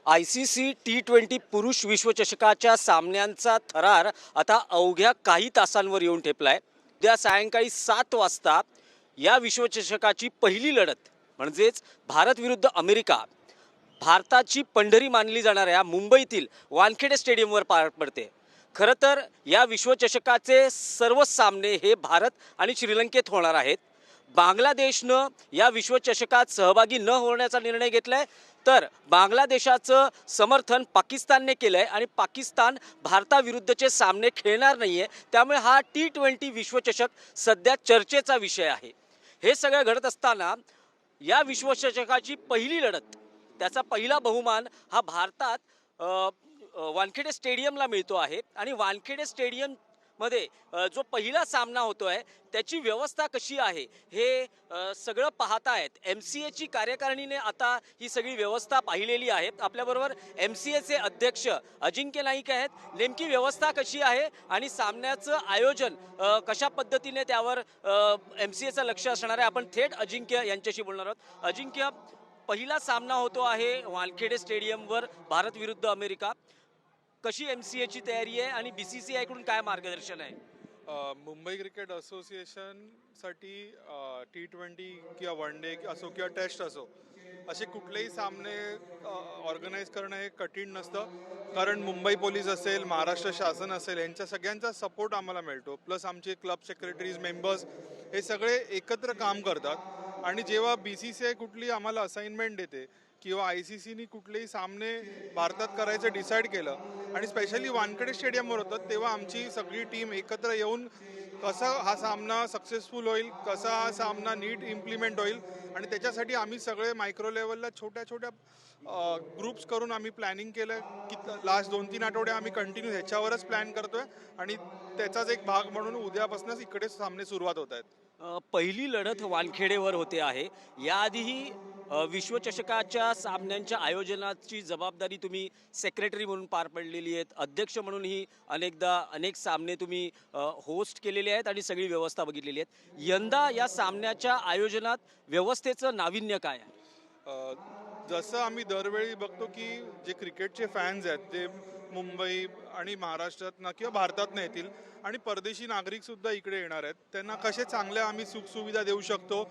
ICC T20 पुरुष विश्वचषकाच्या सामन्यांचा थरार आता अवघ्या काही तासांवर येऊन ठेपलाय. उद्या सायंकाळी 7 वाजता या विश्वचषकाची पहिली लढत म्हणजेच भारत विरुद्ध अमेरिका भारताची पंढरी मानली जाणाऱ्या मुंबईतील वानखेडे स्टेडियमवर पार पडते. खरं तर या विश्वचषकाचे सर्व सामने हे भारत आणि श्रीलंकेत होणार आहेत. बांगलादेशनं या विश्वचषकात सहभागी न होण्याचा निर्णय घेतलाय, तर बांगलादेशाचं समर्थन पाकिस्तानने केलंय आणि पाकिस्तान भारताविरुद्धचे सामने खेळणार नाहीये. त्यामुळे हा T20 विश्वचषक सध्या चर्चेचा विषय आहे. हे सगळं घडत असताना या विश्वचषकाची पहिली लढत, त्याचा पहिला बहुमान हा भारतात वानखेडे स्टेडियमला मिळतो आहे आणि वानखेडे स्टेडियममध्ये जो पहिला सामना होतो आहे त्याची व्यवस्था कशी आहे हे सगळं पाहतायत. MCAची कार्यकारिणीने आता ही सगळी व्यवस्था पाहिलेली आहे. आपल्याबरोबर MCAचे अध्यक्ष अजिंक्य नाईक आहेत. नेमकी व्यवस्था कशी आहे आणि सामन्याचं आयोजन कशा पद्धतीने त्यावर MCAचं लक्ष असणार आहे, आपण थेट अजिंक्य यांच्याशी बोलणार आहोत. अजिंक्य, पहिला सामना होतो आहे वानखेडे स्टेडियमवर भारत विरुद्ध अमेरिका. कशी MCAची तयारी आहे आणि BCCI कडून काय मार्गदर्शन आहे? मुंबई क्रिकेट असोसिएशनसाठी T20 किंवा वन डे असो किंवा टेस्ट असो, असे कुठलेही सामने ऑर्गनाईज करणं हे कठीण नसतं. कारण मुंबई पोलीस असेल, महाराष्ट्र शासन असेल, यांच्या सगळ्यांचा सपोर्ट आम्हाला मिळतो. प्लस आमचे क्लब सेक्रेटरीज, मेंबर्स हे सगळे एकत्र काम करतात. आणि जेव्हा BCCI कुठली आम्हाला असाइनमेंट देते किंवा ICCनी कुठलेही सामने भारतात करायचं डिसाईड केलं आणि स्पेशली वानखेडे स्टेडियमवर होतं, तेव्हा आमची सगळी टीम एकत्र येऊन कसा हा सामना सक्सेसफुल होईल, कसा हा सामना नीट इम्प्लिमेंट होईल, आणि त्याच्यासाठी आम्ही सगळे मायक्रो लेवलला छोट्या छोट्या ग्रुप्स करून आम्ही प्लॅनिंग केलं की लास्ट 2-3 आठवडे आम्ही कंटिन्यू ह्याच्यावरच प्लॅन करतोय आणि त्याचाच एक भाग म्हणून उद्यापासूनच इकडे सामने सुरुवात होत आहेत. पहिली लढत वानखेडेवर होते आहे. याआधीही विश्वचषकाच्या सामन्यांच्या आयोजनाची जबाबदारी तुम्ही सेक्रेटरी म्हणून पार पडलेली आहेत. अध्यक्ष म्हणूनही अनेकदा अनेक सामने तुम्ही होस्ट केलेले आहेत आणि सगळी व्यवस्था बघितलेली आहेत. यंदा या सामन्याच्या आयोजनात व्यवस्थेचं नाविन्य काय आहे? जसं आम्ही दरवेळी बघतो की जे क्रिकेटचे फॅन्स आहेत ते मुंबई आणि महाराष्ट्रातनं किंवा भारतातनं येतील आणि परदेशी नागरिकसुद्धा इकडे येणार आहेत, त्यांना कसे चांगल्या आम्ही सुखसुविधा देऊ शकतो,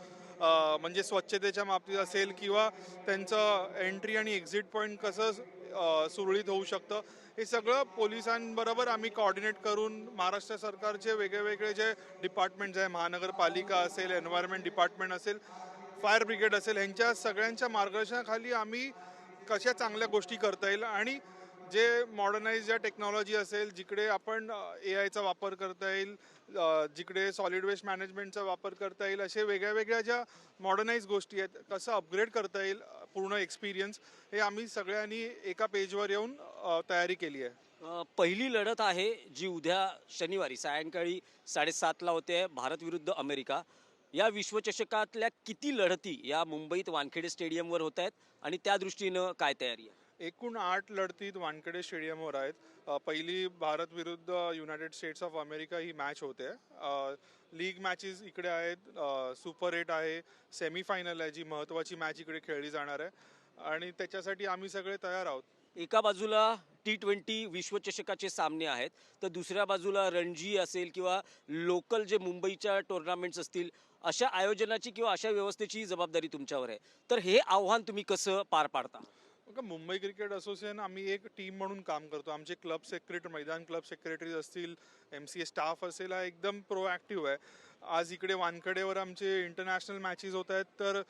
म्हणजे स्वच्छतेच्या बाबतीत असेल किंवा त्यांचं एंट्री आणि एक्झिट पॉईंट कसं सुरळीत होऊ शकतं, हे सगळं पोलिसांबरोबर आम्ही कोऑर्डिनेट करून महाराष्ट्र सरकारचे वेगळे जे डिपार्टमेंट्स आहे, महानगरपालिका असेल, एन्व्हायरमेंट डिपार्टमेंट असेल, फायर ब्रिगेड असेल, ह्यांच्या सगळ्यांच्या मार्गदर्शनाखाली आम्ही कशा चांगल्या गोष्टी करता येईल आणि जे मॉडर्नाइज ज्या टेक्नॉलॉजी असेल, जिकडे आपण AIचा वापर करता येईल, जिकडे सॉलिड वेस्ट मॅनेजमेंटचा वापर करता येईल, असे वेगळ्या ज्या मॉडर्नाइज गोष्टी आहेत, कसं अपग्रेड करता येईल पूर्ण एक्सपिरियन्स, हे आम्ही सगळ्यांनी एका पेजवर येऊन तयारी केली आहे. पहिली लढत आहे जी उद्या शनिवारी सायंकाळी 7:30ला होते, भारत विरुद्ध अमेरिका. या विश्वचषकातल्या किती लढती या मुंबईत वानखेडे स्टेडियमवर होत आहेत आणि त्या दृष्टीनं काय तयारी आहे? एकूण 8 लढतीत वानखेडे स्टेडियमवर आहेत. पहिली भारत विरुद्ध United states of America he match होते. लीग मॅचेस इकडे आहेत, सुपर 8 आहे, सेमीफायनल आहे, जी महत्त्वाची मॅच इकडे खेळली जाणार आहे आणि त्याच्यासाठी आम्ही सगळे तयार आहोत. एका बाजूला T20 विश्वचषकाचे सामने आहेत, तर दुसऱ्या बाजूला रणजी असेल किंवा लोकल जे मुंबईच्या टुर्नामेंट्स असतील, अशा आयोजनाची किंवा अशा व्यवस्थेची जबाबदारी तुमच्यावर आहे. तर हे आव्हान तुम्ही कसं पार पाडता? मुंबई क्रिकेट असोसिएशन आम्ही एक टीम म्हणून काम करतो. आमचे क्लब सेक्रेटरी, मैदान क्लब सेक्रेटरीज असतील, MCA स्टाफ असेल, हा एकदम प्रोॲक्टिव्ह आहे. आज इकडे वानखेडेवर आमचे इंटरनॅशनल मॅचेस होत आहेत, तर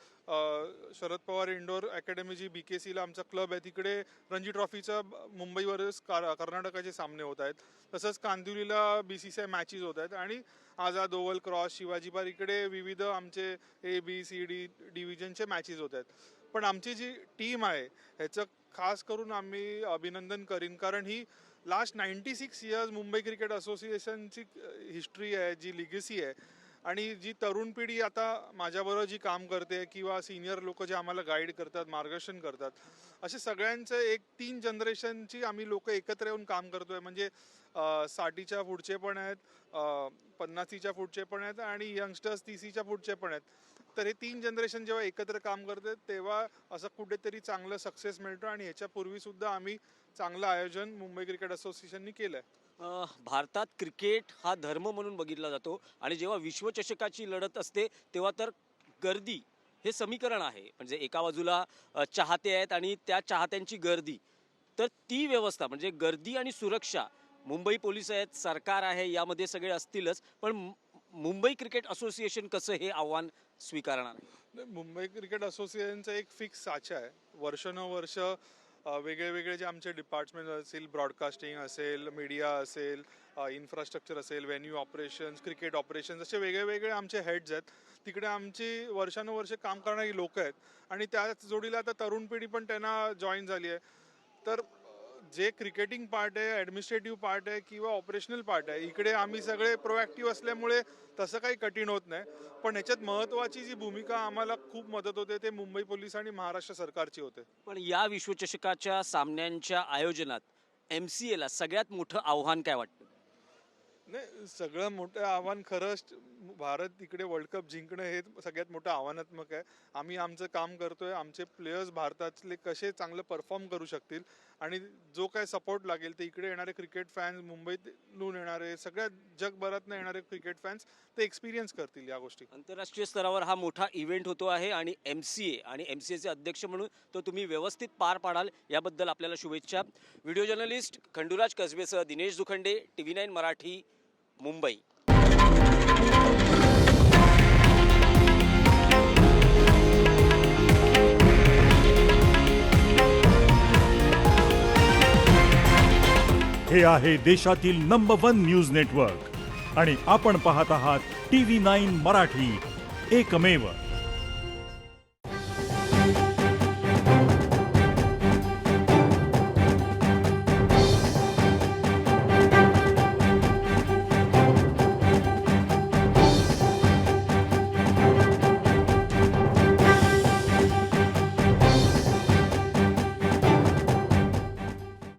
शरद पवार इंडोर अकॅडमी जी BKCला आमचा क्लब आहे, तिकडे रणजी ट्रॉफीचा मुंबईवरच कर्नाटकाचे सामने होत आहेत. तसंच कांदिवलीला BCCI मॅचेस होत आहेत आणि Azad oval, cross, Shivaji park इकडे विविध आमचे ABCD डिव्हिजनचे मॅचेस होत आहेत. पण आमची जी टीम आहे ह्याचं खास करून आम्ही अभिनंदन करीन, कारण ही लास्ट 96 इयर्स मुंबई क्रिकेट असोसिएशनची हिस्ट्री आहे, जी लिगसी आहे, आणि जी तरुण पिढी आता माझ्याबरोबर जी काम करते किंवा सिनियर लोक जे आम्हाला गाईड करतात, मार्गदर्शन करतात, असे सगळ्यांचं एक 3 जनरेशनची आम्ही लोक एकत्र येऊन काम करतोय. म्हणजे 60च्या पुढचे पण आहेत, 50च्या पुढचे पण आहेत आणि यंगस्टर्स 30च्या पुढचे पण आहेत. तर हे 3 जनरेशन जेव्हा एकत्र काम करते तेव्हा असं कुठेतरी चांगलं सक्सेस मिळतं आणि ह्याच्यापूर्वी सुद्धा आम्ही चांगलं आयोजन मुंबई क्रिकेट असोसिएशननी केलं आहे. भारतात क्रिकेट हा धर्म म्हणून बघितला जातो आणि जेव्हा विश्वचषकाची लढत असते तेव्हा तर गर्दी हे समीकरण आहे. म्हणजे एका बाजूला चाहते आहेत आणि त्या चाहत्यांची गर्दी, तर ती व्यवस्था म्हणजे गर्दी आणि सुरक्षा, मुंबई पोलीस आहेत, सरकार आहे, यामध्ये सगळे असतीलच, पण मुंबई क्रिकेट असोसिएशन कसं हे आव्हान स्वीकारणार? मुंबई क्रिकेट असोसिएशनचा एक फिक्स साचा आहे. वर्षानुवर्ष वेगळे वेगळे जे आमचे डिपार्टमेंट असेल, ब्रॉडकास्टिंग असेल, मीडिया असेल, इन्फ्रास्ट्रक्चर असेल, व्हेन्यू ऑपरेशन्स, क्रिकेट ऑपरेशन्स, असे वेगळे वेगळे आमचे हेड्स आहेत. तिकडे आमची वर्षानुवर्ष काम करणारी लोक आहेत आणि त्याच जोडीला आता तरुण पिढी पण त्यांना जॉईन झाली आहे. तर जे क्रिकेटिंग पार्ट आहे, ॲडमिनिस्ट्रेटिव्ह पार्ट आहे किंवा ऑपरेशनल पार्ट आहे, इकडे आम्ही सगळे प्रोॲक्टिव्ह असल्यामुळे तसं काही कठीण होत नाही. पण ह्याच्यात महत्त्वाची जी भूमिका आम्हाला खूप मदत होते ते मुंबई पोलीस आणि महाराष्ट्र सरकारची होते. पण या विश्वचषकाच्या सामन्यांच्या आयोजनात MCA ला सगळ्यात मोठं आव्हान काय वाटतं? नाही, सगळं मोठं आव्हान खरंच भारत इकडे वर्ल्ड कप जिंकणं हे सगळ्यात मोठं आव्हानात्मक आहे. आम्ही आमचं काम करतोय, आमचे प्लेयर्स भारतातले कसे चांगलं परफॉर्म करू शकतील आणि जो काय सपोर्ट लागेल ते इकडे येणारे क्रिकेट फॅन्स, मुंबईतून येणारे, सगळ्या जगभरातून येणारे क्रिकेट फॅन्स ते एक्सपिरियन्स करतील या गोष्टी. आंतरराष्ट्रीय स्तरावर हा मोठा इव्हेंट होतो आहे आणि MCA आणि MCAचे अध्यक्ष म्हणून तो तुम्ही व्यवस्थित पार पाडाल याबद्दल आपल्याला शुभेच्छा. व्हिडिओ जर्नलिस्ट खंडूराज कसबेसह दिनेश दुखंडे, TV9 मराठी, मुंबई. हे आहे देशातील नंबर 1 न्यूज नेटवर्क आणि आपण पाहत आहात TV9 मराठी, एकमेव.